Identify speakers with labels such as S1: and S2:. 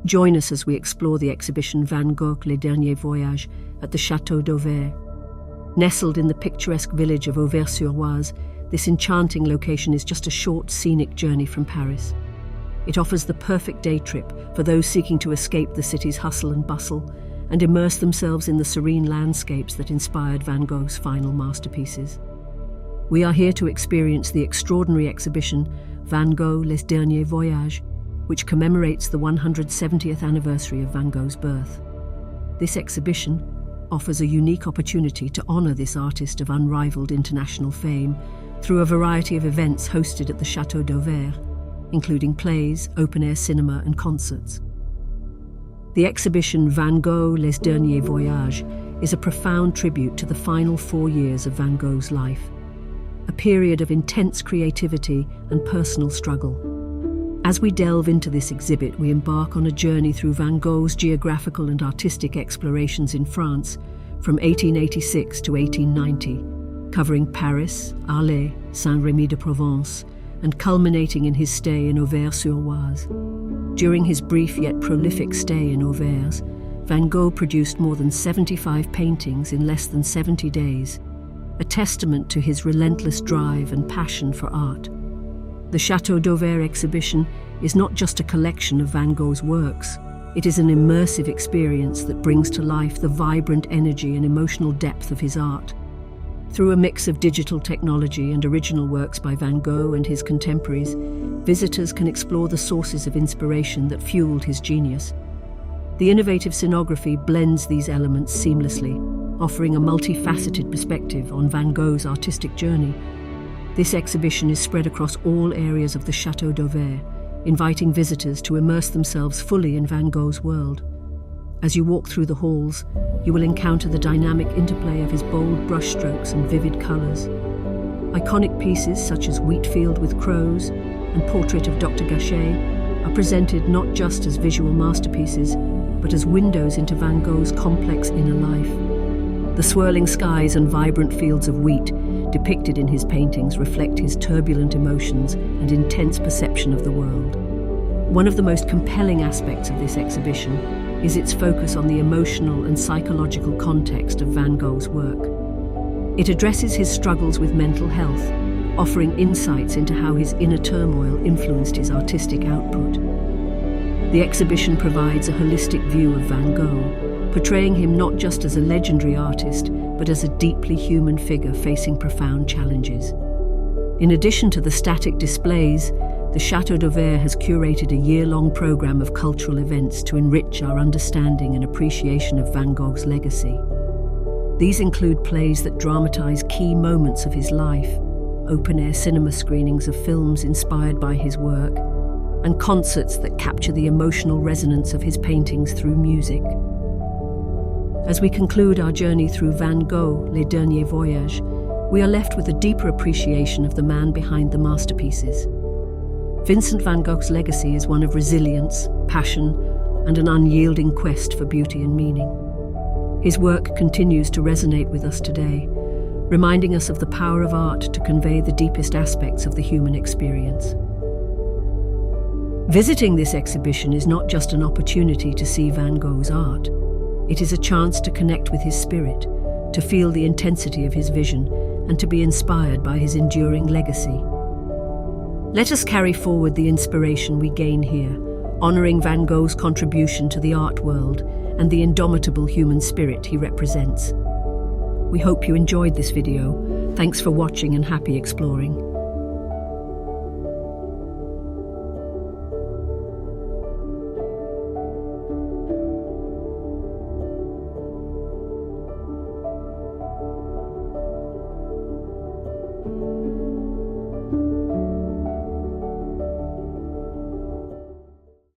S1: Join us as we explore the exhibition Van Gogh, Les Derniers Voyages at the Château d'Auvers. Nestled in the picturesque village of Auvers-sur-Oise, this enchanting location is just a short scenic journey from Paris. It offers the perfect day trip for those seeking to escape the city's hustle and bustle and immerse themselves in the serene landscapes that inspired Van Gogh's final masterpieces. We are here to experience the extraordinary exhibition Van Gogh, Les Derniers Voyages, which commemorates the 170th anniversary of Van Gogh's birth. This exhibition offers a unique opportunity to honor this artist of unrivaled international fame through a variety of events hosted at the Château d'Auvers, including plays, open-air cinema and concerts. The exhibition Van Gogh, Les Derniers Voyages is a profound tribute to the final 4 years of Van Gogh's life, a period of intense creativity and personal struggle. As we delve into this exhibit, we embark on a journey through Van Gogh's geographical and artistic explorations in France from 1886 to 1890, covering Paris, Arles, Saint-Rémy-de-Provence, and culminating in his stay in Auvers-sur-Oise. During his brief yet prolific stay in Auvers, Van Gogh produced more than 75 paintings in less than 70 days, a testament to his relentless drive and passion for art. The Château d'Auvers exhibition is not just a collection of Van Gogh's works, it is an immersive experience that brings to life the vibrant energy and emotional depth of his art. Through a mix of digital technology and original works by Van Gogh and his contemporaries, visitors can explore the sources of inspiration that fueled his genius. The innovative scenography blends these elements seamlessly, offering a multifaceted perspective on Van Gogh's artistic journey. This exhibition is spread across all areas of the Château d'Auvers, inviting visitors to immerse themselves fully in Van Gogh's world. As you walk through the halls, you will encounter the dynamic interplay of his bold brushstrokes and vivid colours. Iconic pieces such as Wheatfield with Crows and Portrait of Dr. Gachet are presented not just as visual masterpieces, but as windows into Van Gogh's complex inner life. The swirling skies and vibrant fields of wheat depicted in his paintings reflect his turbulent emotions and intense perception of the world. One of the most compelling aspects of this exhibition is its focus on the emotional and psychological context of Van Gogh's work. It addresses his struggles with mental health, offering insights into how his inner turmoil influenced his artistic output. The exhibition provides a holistic view of Van Gogh, portraying him not just as a legendary artist, but as a deeply human figure facing profound challenges. In addition to the static displays, the Château d'Auvers has curated a year-long program of cultural events to enrich our understanding and appreciation of Van Gogh's legacy. These include plays that dramatize key moments of his life, open-air cinema screenings of films inspired by his work, and concerts that capture the emotional resonance of his paintings through music. As we conclude our journey through Van Gogh, Les Derniers Voyages, we are left with a deeper appreciation of the man behind the masterpieces. Vincent van Gogh's legacy is one of resilience, passion, and an unyielding quest for beauty and meaning. His work continues to resonate with us today, reminding us of the power of art to convey the deepest aspects of the human experience. Visiting this exhibition is not just an opportunity to see Van Gogh's art. It is a chance to connect with his spirit, to feel the intensity of his vision, and to be inspired by his enduring legacy. Let us carry forward the inspiration we gain here, honoring Van Gogh's contribution to the art world and the indomitable human spirit he represents. We hope you enjoyed this video. Thanks for watching and happy exploring.